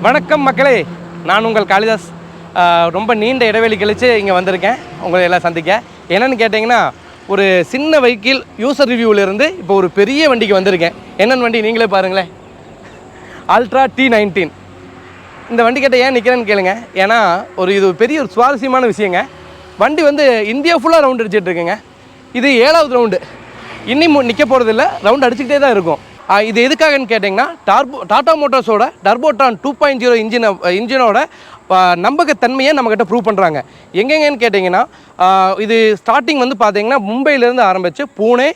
வணக்கம் மக்களே, நான் உங்கள் காளிதாஸ். ரொம்ப நீண்ட இடைவெளி கழித்து இங்கே வந்திருக்கேன் உங்களை எல்லாம் சந்திக்க. என்னென்னு கேட்டிங்கன்னா, ஒரு சின்ன வெஹிக்கிள் யூசர் ரிவ்யூவிலேருந்து இப்போ ஒரு பெரிய வண்டிக்கு வந்திருக்கேன். என்னென்னு வண்டி நீங்களே பாருங்களேன், அல்ட்ரா T19. இந்த வண்டி கிட்ட ஏன் நிற்கிறேன்னு கேளுங்க. ஏன்னா இது பெரிய ஒரு சுவாரஸ்யமான விஷயங்க. வண்டி இந்தியா ஃபுல்லாக ரவுண்ட் அடிச்சிட்ருக்குங்க. இது 7வது ரவுண்டு. இன்னும் நிற்க போகிறதில்ல, ரவுண்ட் அடிச்சுக்கிட்டே தான் இருக்கும். இது எதுக்காகன்னு கேட்டிங்கன்னா, டாடா மோட்டார்ஸோட டர்போட்ரான் 2.0 இன்ஜினோட நம்பகத்தன்மையை நம்மக்கிட்ட ப்ரூவ் பண்ணுறாங்க. எங்கெங்கன்னு கேட்டிங்கன்னா, இது ஸ்டார்டிங் பார்த்தீங்கன்னா மும்பையிலேருந்து ஆரம்பித்து பூனே,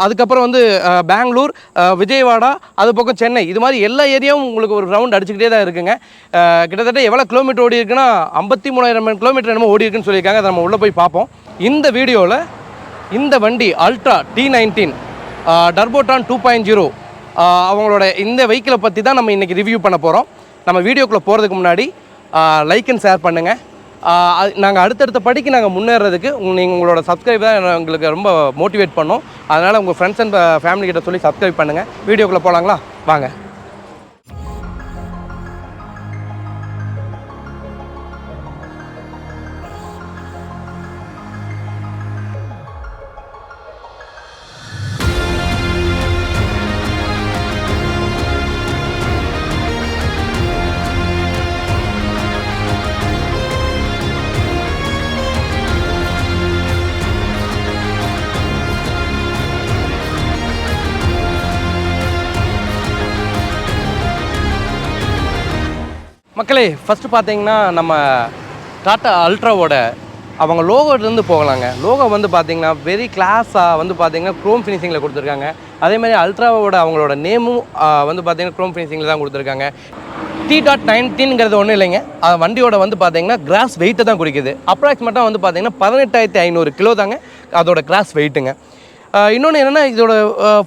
அதுக்கப்புறம் பெங்களூர், விஜயவாடா, அது பக்கம் சென்னை, இது மாதிரி எல்லா ஏரியாவும் உங்களுக்கு ஒரு ரவுண்ட் அடிச்சுக்கிட்டே தான் இருக்குங்க. கிட்டத்தட்ட எவ்வளோ கிலோமீட்டர் ஓடி இருக்குன்னா 53,000 கிலோமீட்டர் என்னமோ ஓடி இருக்குன்னு சொல்லியிருக்காங்க. அதை நம்ம உள்ளே போய் பார்ப்போம். இந்த வீடியோவில் இந்த வண்டி அல்ட்ரா T19 டர்போட்ரான் 2.0 அவங்களோட இந்த வெஹிக்கிளை பற்றி தான் நம்ம இன்றைக்கி ரிவ்யூ பண்ண போகிறோம். நம்ம வீடியோக்குள்ளே போகிறதுக்கு முன்னாடி லைக் அண்ட் ஷேர் பண்ணுங்கள். நாங்கள் அடுத்தடுத்த படிக்கு நாங்கள் முன்னேறதுக்கு நீங்கள் உங்களோட சப்ஸ்கிரைப் தான் எங்களுக்கு ரொம்ப மோட்டிவேட் பண்ணோம். அதனால் உங்கள் ஃப்ரெண்ட்ஸ் அண்ட் ஃபேமிலி கிட்ட சொல்லி சப்ஸ்கிரைப் பண்ணுங்கள். வீடியோக்குள்ளே போகலாங்களா? வாங்க. மக்களே, ஃபஸ்ட்டு பார்த்தீங்கன்னா நம்ம டாட்டா அல்ட்ராவோட அவங்க லோகோலேருந்து போகலாங்க. லோகோ பார்த்தீங்கன்னா வெரி கிளாஸாக பார்த்தீங்கன்னா க்ரோம் ஃபினிஷிங்கில் கொடுத்துருக்காங்க. அதேமாதிரி அல்ட்ராவோட அவங்களோட நேமும் பார்த்தீங்கன்னா க்ரோம் ஃபினிஷிங்கில் தான் கொடுத்துருக்காங்க. T19ங்கிறது ஒன்றும் இல்லைங்க, வண்டியோட பார்த்தீங்கன்னா கிராஸ் வெயிட்டை தான் குறிக்குது. அப்ராக்சிமேட்டாக பார்த்தீங்கன்னா 18,500 கிலோ தாங்க அதோட கிராஸ் வெயிட்டுங்க. இன்னொன்று என்னென்னா, இதோட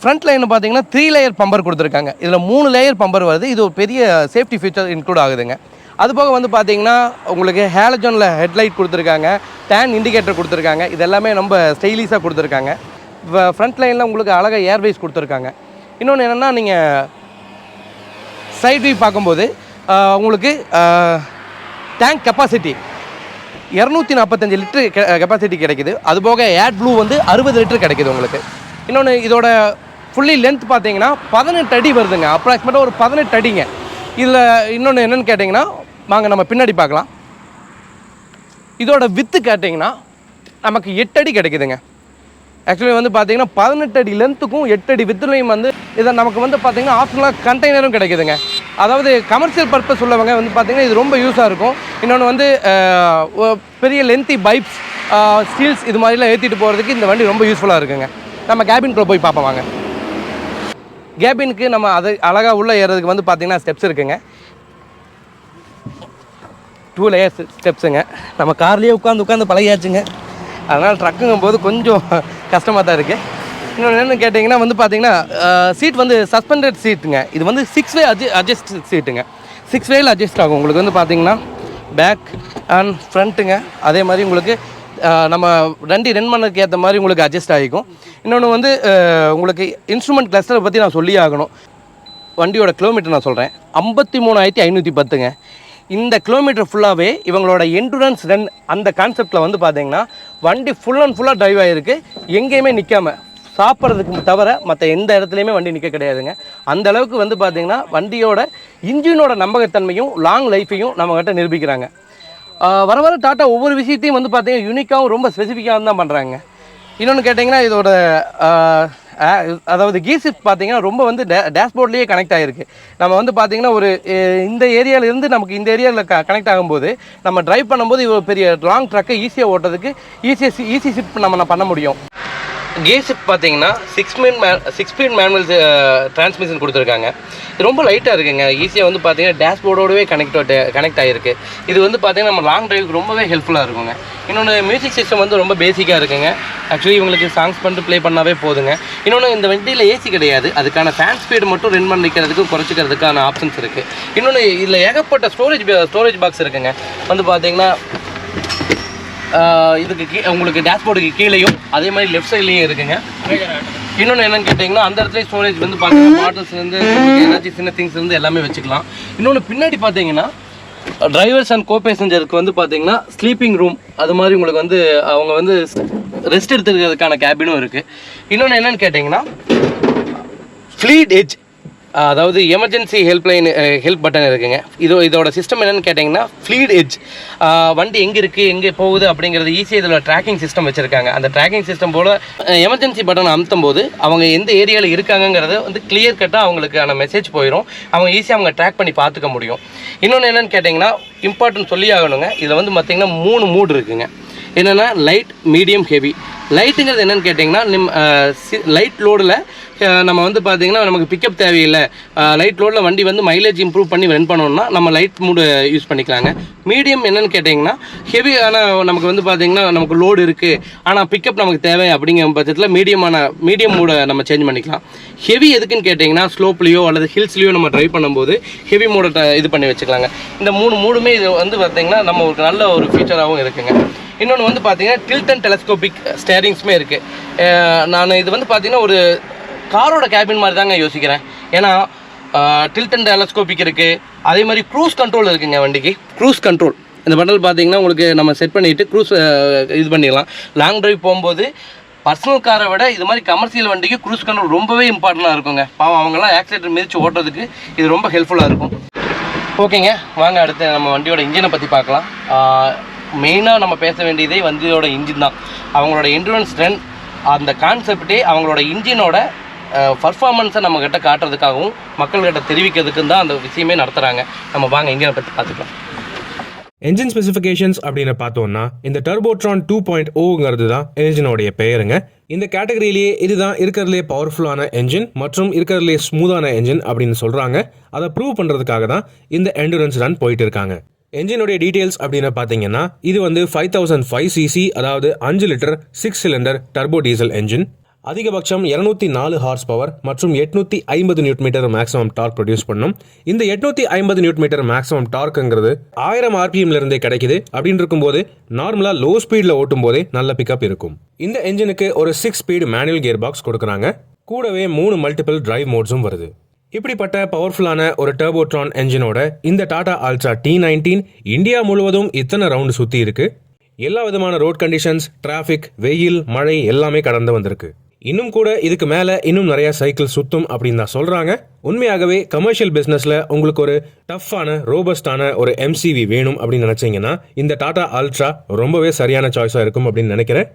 ஃப்ரண்ட் லைன் பார்த்தீங்கன்னா 3 லேயர் பம்பர் கொடுத்துருக்காங்க. இதில் 3 லேயர் பம்பர் வருது. இது ஒரு பெரிய சேஃப்டி ஃபீச்சர் இன்க்ளூட் ஆகுதுங்க. அதுபோக பார்த்தீங்கன்னா உங்களுக்கு ஹேலஜனில் ஹெட்லைட் கொடுத்துருக்காங்க, டேன் இண்டிகேட்டர் கொடுத்துருக்காங்க. இது எல்லாமே ரொம்ப ஸ்டைலிஷாக கொடுத்துருக்காங்க. ஃப்ரண்ட் லைனில் உங்களுக்கு அழகாக ஏர்வைஸ் கொடுத்துருக்காங்க. இன்னொன்று என்னென்னா, நீங்கள் சைட் வியூ பார்க்கும்போது உங்களுக்கு டேங்க் கெப்பாசிட்டி 245 லிட்டர் கெப்பாசிட்டி கிடைக்குது. அதுபோக ஏட் ப்ளூ 60 லிட்டர் கிடைக்குது உங்களுக்கு. இன்னொன்று இதோட ஃபுல்லி லென்த் பார்த்தீங்கன்னா 18 அடி வருதுங்க. அப்ராக்சிமேட்டாக ஒரு 18 அடிங்க. இதில் இன்னொன்று என்னென்னு கேட்டிங்கன்னா, வாங்க நம்ம பின்னாடி பார்க்கலாம். இதோட வித்து கேட்டிங்கன்னா நமக்கு 8 அடி கிடைக்குதுங்க. ஆக்சுவலி பார்த்தீங்கன்னா 18 அடி லென்த்துக்கும் 8 அடி வித்துலையும் இதை நமக்கு பார்த்தீங்கன்னா ஆப்ஷனலாக கண்டெய்னரும் கிடைக்குதுங்க. அதாவது கமர்ஷியல் பர்பஸ் உள்ளவங்க பார்த்தீங்கன்னா இது ரொம்ப யூஸாக இருக்கும். இன்னொன்று பெரிய லென்த்தி பைப்ஸ், ஸ்டீல்ஸ் இது மாதிரிலாம் ஏற்றிட்டு போகிறதுக்கு இந்த வண்டி ரொம்ப யூஸ்ஃபுல்லாக இருக்குங்க. நம்ம கேபின்குள்ளே போய் பார்ப்போம் வாங்க. கேபினுக்கு நம்ம அது அழகாக உள்ளே ஏறதுக்கு பார்த்தீங்கன்னா ஸ்டெப்ஸ் இருக்குங்க. 2 லேயர்ஸ் ஸ்டெப்ஸுங்க. நம்ம கார்லேயே உட்காந்து பழகியாச்சுங்க. அதனால் ட்ரக்குங்கும் போது கொஞ்சம் கஷ்டமாக தான் இருக்குது. இன்னொன்று என்னென்னு கேட்டிங்கன்னா பார்த்தீங்கன்னா சீட் சஸ்பெண்டட் சீட்டுங்க. இது 6 வே அட்ஜஸ்ட் சீட்டுங்க. 6 வேயில் அட்ஜஸ்ட் ஆகும் உங்களுக்கு பார்த்தீங்கன்னா பேக் அண்ட் ஃப்ரண்ட்டுங்க. அதே மாதிரி உங்களுக்கு நம்ம வண்டி ரன் பண்ணதுக்கு ஏற்ற மாதிரி உங்களுக்கு அட்ஜஸ்ட் ஆகிக்கும். இன்னொன்று உங்களுக்கு இன்ஸ்ட்ருமெண்ட் கிளஸ்டரை பற்றி நான் சொல்லி ஆகணும். வண்டியோட கிலோமீட்டர் நான் சொல்கிறேன், 53,510ங்க. இந்த கிலோமீட்டர் ஃபுல்லாகவே இவங்களோட என்டூரன்ஸ் ரன் அந்த கான்செப்டில் பார்த்தீங்கன்னா வண்டி ஃபுல் அண்ட் ஃபுல்லாக ட்ரைவ் ஆகிருக்கு. எங்கேயுமே நிற்காமல் சாப்பிட்றதுக்கு தவிர மற்ற எந்த இடத்துலையுமே வண்டி நிற்க கிடையாதுங்க. அந்த அளவுக்கு பார்த்தீங்கன்னா வண்டியோட இன்ஜினோட நம்பகத்தன்மையும் லாங் லைஃப்பையும் நம்மகிட்ட நிரூபிக்கிறாங்க. வர வர டாட்டா ஒவ்வொரு விஷயத்தையும் பார்த்தீங்கன்னா யூனிக்காகவும் ரொம்ப ஸ்பெசிஃபிக்காகவும் தான் பண்ணுறாங்க. இன்னொன்று கேட்டிங்கன்னா இதோட அதாவது கீர் ஷிஃப்ட் பார்த்தீங்கன்னா ரொம்ப டேஷ்போர்ட்லேயே கனெக்ட் ஆகிருக்கு. நம்ம பார்த்தீங்கன்னா ஒரு இந்த ஏரியாவிலேருந்து நமக்கு இந்த ஏரியாவில் கனெக்ட் ஆகும்போது நம்ம ட்ரைவ் பண்ணும்போது இவ்வளோ பெரிய லாங் ட்ரக்கை ஈஸியாக ஓட்டுறதுக்கு ஈஸி ஷிஃப்ட் நம்ம பண்ண முடியும். கியர் ஷிஃப்ட் பார்த்தீங்கன்னா 6 ஸ்பீட் மேனுவல் டிரான்ஸ்மிஷன் கொடுத்துருக்காங்க. இது ரொம்ப லைட்டாக இருக்குங்க. ஈஸியாக பார்த்தீங்கன்னா டேஷ்போர்டோடவே கனெக்ட் ஆகிருக்கு. இது பார்த்தீங்கன்னா நம்ம லாங் டிரைவுக்கு ரொம்பவே ஹெல்ப்ஃபுல்லாக இருக்குங்க. இன்னொன்று மியூசிக் சிஸ்டம் ரொம்ப பேசிக்காக இருக்குங்க. ஆக்சுவலி இவங்களுக்கு சாங்ஸ் பண்ணிட்டு ப்ளே பண்ணாவே போதுங்க. இன்னொன்று இந்த வண்டியில் ஏசி கிடையாது. அதுக்கான ஃபேன் ஸ்பீடு மட்டும் ரன் பண்ணிக்கிறதுக்கும் குறைச்சிக்கிறதுக்கான ஆப்ஷன்ஸ் இருக்குது. இன்னொன்று இதில் ஏகப்பட்ட ஸ்டோரேஜ் பாக்ஸ் இருக்குங்க. பார்த்தீங்கன்னா இதுக்கு உங்களுக்கு டேஷ்போர்டுக்கு கீழேயும் அதே மாதிரி லெஃப்ட் சைட்லேயும் இருக்குங்க. இன்னொன்று என்னென்னு கேட்டிங்கன்னா அந்த இடத்துல ஸ்டோரேஜ் வந்து பார்த்தீங்கன்னா பாட்டில்ஸ்லேருந்து ஏதாச்சும் சின்ன திங்ஸ் இருந்து எல்லாமே வச்சுக்கலாம். இன்னொன்று பின்னாடி பார்த்தீங்கன்னா டிரைவர்ஸ் அண்ட் கோ பேசஞ்சருக்கு வந்து பார்த்தீங்கன்னா ஸ்லீப்பிங் ரூம் அது மாதிரி உங்களுக்கு வந்து அவங்க வந்து ரெஸ்ட் எடுத்துக்கிறதுக்கான கேபினும் இருக்குது. இன்னொன்று என்னென்னு கேட்டிங்கன்னா ஃப்ளீட் எட்ஜ், அதாவது எமர்ஜென்சி ஹெல்ப்லைன் ஹெல்ப் பட்டன் இருக்குங்க. இதோட சிஸ்டம் என்னென்னு கேட்டிங்கன்னா ஃப்ளீட் எட்ஜ், வண்டி எங்கே இருக்குது எங்கே போகுது அப்படிங்கிறது ஈஸியாக இதில் ட்ராக்கிங் சிஸ்டம் வச்சுருக்காங்க. அந்த ட்ராக்கிங் சிஸ்டம் போல் எமர்ஜென்சி பட்டன் அமுத்தும் போது அவங்க எந்த ஏரியாவில் இருக்காங்கங்கிறது வந்து கிளியர் கட்டாக அவங்களுக்கான மெசேஜ் போயிடும். அவங்க ஈஸியாக அவங்க ட்ராக் பண்ணி பார்த்துக்க முடியும். இன்னொன்று என்னென்னு கேட்டிங்கன்னா இம்பார்ட்டன்ட் சொல்லி ஆகணுங்க, இதில் வந்து பார்த்திங்கன்னா 3 மூட் இருக்குங்க. என்னென்னா லைட், மீடியம், ஹெவி. லைட்டுங்கிறது என்னென்னு கேட்டிங்கன்னா லைட் லோடில் நம்ம வந்து பார்த்திங்கன்னா நமக்கு பிக்கப் தேவையில்லை, லைட் லோடில் வண்டி வந்து மைலேஜ் இம்ப்ரூவ் பண்ணி ரன் பண்ணோம்னா நம்ம லைட் மூடு யூஸ் பண்ணிக்கலாங்க. மீடியம் என்னென்னு கேட்டிங்கன்னா ஹெவி, ஆனால் நமக்கு வந்து பார்த்திங்கன்னா நமக்கு லோடு இருக்குது ஆனால் பிக்கப் நமக்கு தேவை அப்படிங்கிற பட்சத்தில் மீடியம் மூடை நம்ம சேஞ்ச் பண்ணிக்கலாம். ஹெவி எதுக்குன்னு கேட்டிங்கன்னா ஸ்லோப்லேயோ அல்லது ஹில்ஸ்லேயோ நம்ம ட்ரைவ் பண்ணும்போது ஹெவி மூடை இது பண்ணி வச்சுக்கலாங்க. இந்த 3 மூடுமே இது வந்து பார்த்திங்கன்னா நம்ம ஒரு நல்ல ஒரு ஃபீச்சராகவும் இருக்குங்க. இன்னொன்று வந்து பார்த்திங்கன்னா டில்ட் அண்ட் டெலஸ்கோபிக் ஸ்டேரிங்ஸுமே இருக்குது. நான் இது வந்து பார்த்திங்கன்னா ஒரு காரோட கேபின் மாதிரி தாங்க யோசிக்கிறேன். ஏன்னா டில்ட் அண்ட் டெலஸ்கோபிக் இருக்குது, அதே மாதிரி க்ரூஸ் கண்ட்ரோல் இருக்குங்க வண்டிக்கு. க்ரூஸ் கண்ட்ரோல் இந்த பண்டல் பார்த்திங்கன்னா உங்களுக்கு நம்ம செட் பண்ணிவிட்டு க்ரூஸ் இது பண்ணிடலாம். லாங் ட்ரைவ் போகும்போது பர்சனல் காரை விட இது மாதிரி கமர்ஷியல் வண்டிக்கு க்ரூஸ் கண்ட்ரோல் ரொம்பவே இம்பார்ட்டண்ட்டாக இருக்குங்க. பாவம் அவங்களாம் ஆக்சிடென்ட் மிதித்து ஓட்டுறதுக்கு இது ரொம்ப ஹெல்ப்ஃபுல்லாக இருக்கும். ஓகேங்க, வாங்க அடுத்து நம்ம வண்டியோட இன்ஜினை பற்றி பார்க்கலாம். மெயினாக நம்ம பேச வேண்டியதே வண்டியோட இன்ஜின் தான். அவங்களோட எண்டுரன்ஸ் ஸ்ட்ரென்த், அந்த கான்செப்டே அவங்களோட இன்ஜினோட பர்ஃபார்மன்ஸை நம்மக்கிட்ட காட்டுறதுக்காகவும் மக்கள்கிட்ட தெரிவிக்கிறதுக்கும் தான் அந்த விஷயமே நடத்துகிறாங்க. நம்ம வாங்க இன்ஜினை பற்றி பார்த்துக்கலாம். என்ஜின் ஸ்பெசிஃபிகேஷன்ஸ் அப்படின்னு பார்த்தோம்னா இந்த டர்போட்ரான் 2.0ங்கிறது தான் என்ஜினோடைய பெயருங்க. இந்த கேட்டகரியிலேயே இதுதான் இருக்கிறதுலே பவர்ஃபுல்லான என்ஜின் மற்றும் இருக்கிறதுலே ஸ்மூத்தான என்ஜின் அப்படின்னு சொல்கிறாங்க. அதை ப்ரூவ் பண்ணுறதுக்காக தான் இந்த எண்டுரன்ஸ் ரன் போயிட்டு இருக்காங்க. என்ஜினுடைய டீட்டெயில்ஸ் அப்படின்னு பார்த்தீங்கன்னா இது வந்து 5005 cc, அதாவது 5 litre 6 cylinder turbo diesel engine. அதிகபட்சம் 204 ஹார்ஸ் பவர் மற்றும் 850 newton metre maximum torque produce பண்ணும். இந்த 850 நியூட்டன் மீட்டர் மேக்ஸிமம் டார்க்குங்கிறது 1000 RPMல இருந்தே கிடைக்குது. அப்படின்னு இருக்கும்போது நார்மலாக லோ ஸ்பீடில் ஓட்டும் போதே நல்ல பிக்கப் இருக்கும். இந்த என்ஜினுக்கு ஒரு 6 ஸ்பீடு மேனுவல் கியர் பாக்ஸ் கொடுக்குறாங்க. கூடவே 3 மல்டிபிள் டிரைவ் மோட்ஸும் வருது. இப்படிப்பட்ட பவர்ஃபுல்லான ஒரு டர்போட்ரான் என்ஜினோட இந்த டாடா அல்ட்ரா T19 இந்தியா முழுவதும் இத்தனை ரவுண்டு சுற்றி இருக்கு. எல்லா விதமான ரோட் கண்டிஷன்ஸ், டிராஃபிக், வெயில், மழை எல்லாமே கடந்து வந்திருக்கு. இன்னும் கூட இதுக்கு மேலே இன்னும் நிறைய சைக்கிள் சுத்தும் அப்படின்னு தான் சொல்கிறாங்க. உண்மையாகவே கமர்ஷியல் பிஸ்னஸில் உங்களுக்கு ஒரு டஃப்பான ரோபஸ்டான ஒரு MCV வேணும் அப்படின்னு நினச்சிங்கன்னா இந்த டாடா அல்ட்ரா ரொம்பவே சரியான சாய்ஸாக இருக்கும் அப்படின்னு நினைக்கிறேன்.